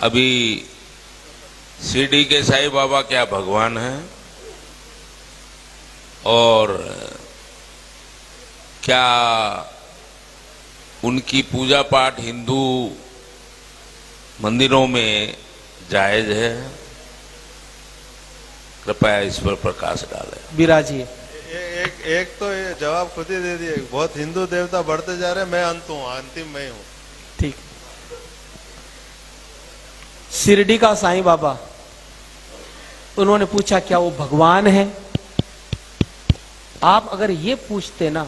अभी शिरडी के साईं बाबा क्या भगवान हैं और क्या उनकी पूजा पाठ हिंदू मंदिरों में जायज है? कृपया इस पर प्रकाश डालें। विराजिए। एक तो ये जवाब खुद ही दे दिए। बहुत हिंदू देवता बढ़ते जा रहे हैं, मैं अंत हूं, अंतिम मैं हूं। ठीक। शिरडी का साईं बाबा, उन्होंने पूछा क्या वो भगवान है? आप अगर ये पूछते ना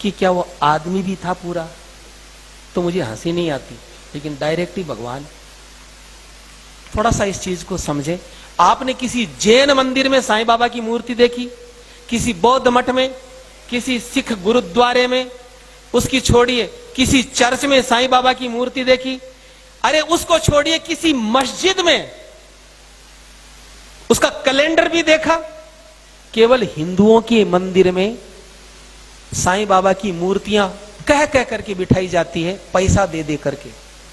कि क्या वो आदमी भी था पूरा, तो मुझे हंसी नहीं आती, लेकिन डायरेक्ट ही भगवान। थोड़ा सा इस चीज को समझे। आपने किसी जैन मंदिर में साईं बाबा की मूर्ति देखी? किसी बौद्ध मठ में, किसी सिख गुरुद्वारे में, उसकी छोड़िए किसी चर्च में साईं बाबा की मूर्ति देखी? अरे उसको छोड़िए किसी मस्जिद में उसका कैलेंडर भी देखा? केवल हिंदुओं के मंदिर में साईं बाबा की मूर्तियां कह कह करके बिठाई जाती है, पैसा दे दे करके।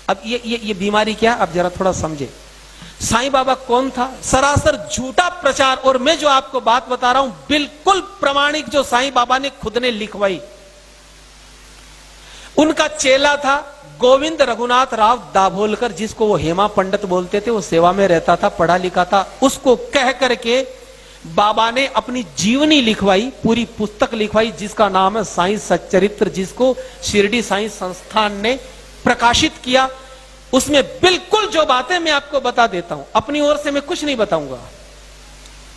अब ये बीमारी क्या? अब जरा थोड़ा समझे। साईं बाबा कौन था? सरासर झूठा प्रचार। और मैं जो आपको बात बता रहा हूं बिल्कुल प्रमाणिक, जो साईं बाबा ने खुद ने लिखवाई। उनका चेला था गोविंद रघुनाथ राव दाभोलकर, जिसको वो हेमा पंडित बोलते थे। वो सेवा में रहता था, पढ़ा लिखा था। उसको कह करके बाबा ने अपनी जीवनी लिखवाई, पूरी पुस्तक लिखवाई, जिसका नाम है साईं सच्चरित्र, जिसको शिरडी साईं संस्थान ने प्रकाशित किया। उसमें बिल्कुल जो बातें मैं आपको बता देता हूं, अपनी ओर से मैं कुछ नहीं बताऊंगा,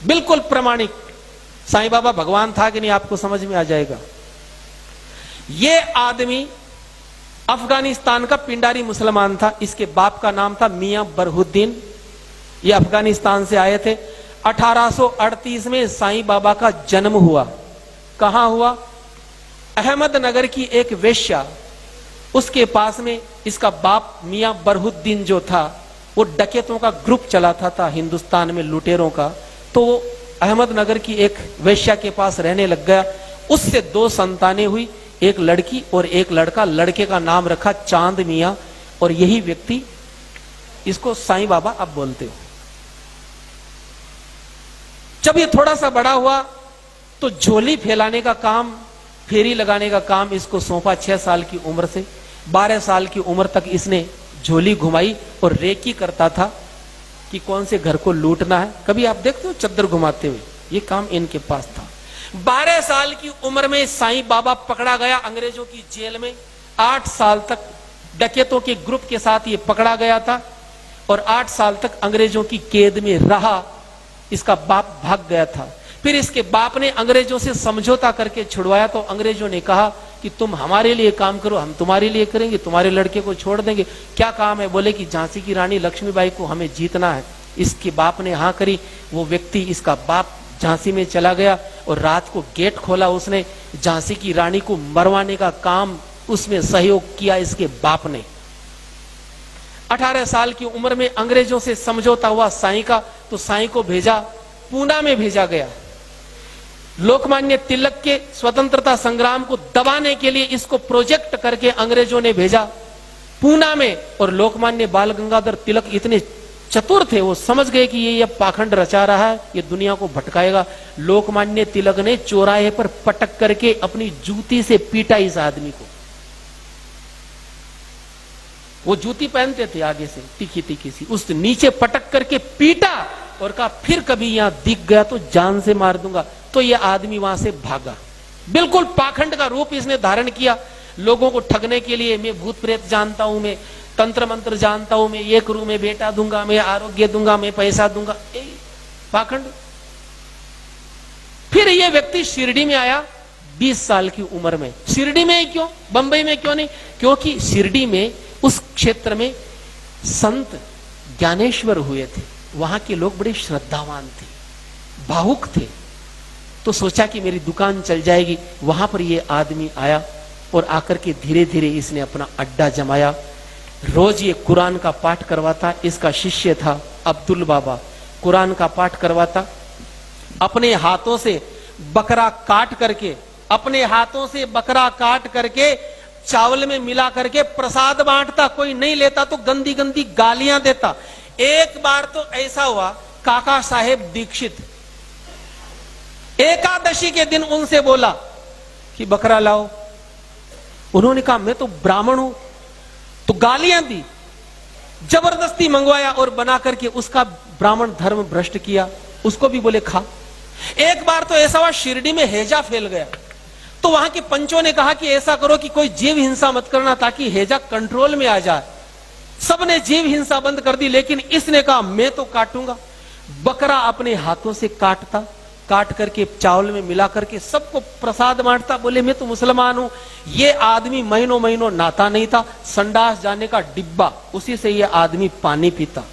बिल्कुल प्रमाणिक। साईं बाबा भगवान था कि नहीं आपको समझ में आ जाएगा। ये आदमी अफगानिस्तान का पिंडारी मुसलमान था। इसके बाप का नाम था मियां बरहुद्दीन। ये अफगानिस्तान से आए थे। 1838 में साईं बाबा का जन्म हुआ। कहां हुआ? अहमदनगर की एक वेश्या, उसके पास में इसका बाप मियां बरहुद्दीन जो था, वो डकैतों का ग्रुप चलाता था हिंदुस्तान में, लुटेरों का। तो वो अहमदनगर की एक वेश्या के पास रहने लग गया। उससे 2 संतानें हुई, एक लड़की और एक लड़का। लड़के का नाम रखा चांद मियां, और यही व्यक्ति इसको साईं बाबा अब बोलते हो। जब ये थोड़ा सा बड़ा हुआ तो झोली फैलाने का काम, फेरी लगाने का काम इसको सौंपा। 6 साल की उम्र से 12 साल की उम्र तक इसने झोली घुमाई और रेकी करता था कि कौन से घर को लूटना है। कभी आप देखते हो चद्दर घुमाते हुए? ये काम इनके पास था। 12 साल की उम्र में साईं बाबा पकड़ा गया अंग्रेजों की जेल में। 8 साल तक डकैतों के ग्रुप के साथ ये पकड़ा गया था और 8 साल तक अंग्रेजों की कैद में रहा। इसका बाप भाग गया था। फिर इसके बाप ने अंग्रेजों से समझौता करके छुड़वाया। तो अंग्रेजों ने कहा कि तुम हमारे लिए काम करो, हम तुम्हारे लिए करेंगे, तुम्हारे लड़के को छोड़ देंगे। क्या काम है? बोले कि झांसी की रानी लक्ष्मीबाई को हमें जीतना है। इसके बाप ने हाँ करी। वो व्यक्ति, इसका बाप, झांसी में चला गया और रात को गेट खोला उसने। झांसी की रानी को मरवाने का काम उसमें सहयोग किया इसके बाप ने। 18 साल की उम्र में अंग्रेजों से समझौता हुआ साईं का, तो साईं को भेजा, पूना में भेजा गया। लोकमान्य तिलक के स्वतंत्रता संग्राम को दबाने के लिए इसको प्रोजेक्ट करके अंग्रेजों ने भेजा पूना में। और लोकमान्य बाल गंगाधर तिलक इतने चतुर थे, वो समझ गए कि ये पाखंड रचा रहा है, ये दुनिया को भटकाएगा। लोकमान्य तिलक ने चौराहे पर पटक करके अपनी जूती से पीटा इस आदमी को। वो जूती पहनते थे आगे से, तीखी तीखी सी, उस नीचे पटक करके पीटा और कहा फिर कभी यहां दिख गया तो जान से मार दूंगा। तो ये आदमी वहां से भागा। बिल्कुल पाखंड का रूप इसने धारण किया लोगों को ठगने के लिए। मैं भूत प्रेत जानता हूं, मैं तंत्र मंत्र जानता हूं, मैं ये करूं, मैं बेटा दूंगा, मैं आरोग्य दूंगा, मैं पैसा दूंगा, पाखंड। फिर ये व्यक्ति शिरडी में आया 20 साल की उम्र में। शिरडी में ही क्यों, बंबई में क्यों नहीं? क्योंकि शिरडी में, उस क्षेत्र में संत ज्ञानेश्वर हुए थे। वहां के लोग बड़े श्रद्धावान थे, भावुक थे। तो सोचा कि मेरी दुकान चल जाएगी। वहां पर ये आदमी आया और आकर के धीरे धीरे इसने अपना अड्डा जमाया। रोज ये कुरान का पाठ करवाता। इसका शिष्य था अब्दुल बाबा, कुरान का पाठ करवाता। अपने हाथों से बकरा काट करके, अपने हाथों से बकरा काट करके चावल में मिला करके प्रसाद बांटता, कोई नहीं लेता तो गंदी गंदी गालियां देता। एक बार तो ऐसा हुआ, काका साहेब दीक्षित एकादशी के दिन उनसे बोला कि बकरा लाओ। उन्होंने कहा मैं तो ब्राह्मण हूं, तो गालियां दी, जबरदस्ती मंगवाया और बना करके उसका ब्राह्मण धर्म भ्रष्ट किया। उसको भी बोले खा। एक बार तो ऐसा हुआ, शिरडी में हैजा फैल गया, तो वहां के पंचों ने कहा कि ऐसा करो कि कोई जीव हिंसा मत करना ताकि हैजा कंट्रोल में आ जाए। सबने जीव हिंसा बंद कर दी, लेकिन इसने कहा मैं तो काटूंगा। बकरा अपने हाथों से काटता, काट करके चावल में मिला करके सबको प्रसाद बांटता। बोले मैं तो मुसलमान हूं। ये आदमी महीनों महीनों नहाता नहीं था, संडास जाने का डिब्बा, उसी से ये आदमी पानी पीता,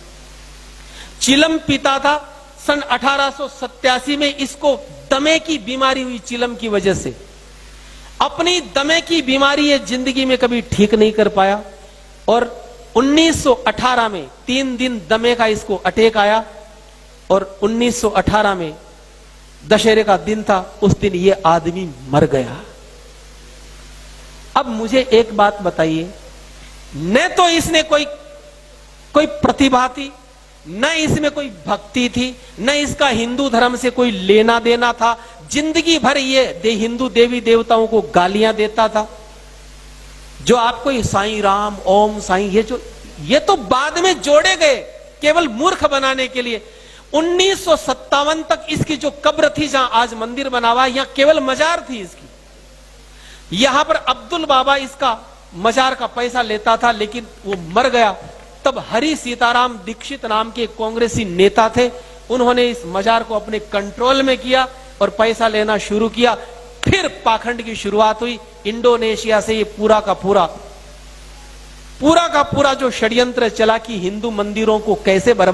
चिलम पीता था। सन 1887 में इसको दमे की बीमारी हुई। चिलम की वजह से अपनी दमे की बीमारी ये जिंदगी में कभी ठीक नहीं कर पाया, और 1918 में 3 दिन दमे का इसको अटैक आया, और 1918 में दशहरे का दिन था, उस दिन ये आदमी मर गया। अब मुझे एक बात बताइए, न तो इसने कोई प्रतिभा थी, न इसमें कोई भक्ति थी, न इसका हिंदू धर्म से कोई लेना देना था। जिंदगी भर ये हिंदू देवी देवताओं को गालियां देता था। जो आपको साईं राम, ओम साईं, ये तो बाद में जोड़े गए केवल मूर्ख बनाने के लिए। 1957 तक इसकी जो कब्र थी, जहां आज मंदिर बना हुआ, यहां केवल मजार थी इसकी। यहां पर अब्दुल बाबा इसका मजार का पैसा लेता था, लेकिन वो मर गया। तब हरि सीताराम दीक्षित नाम के कांग्रेसी नेता थे, उन्होंने इस मजार को अपने कंट्रोल में किया और पैसा लेना शुरू किया। फिर पाखंड की शुरुआत हुई। इंडोनेशिया से ये पूरा का पूरा जो षड्यंत्र चला कि हिंदू मंदिरों को कैसे बर्बाद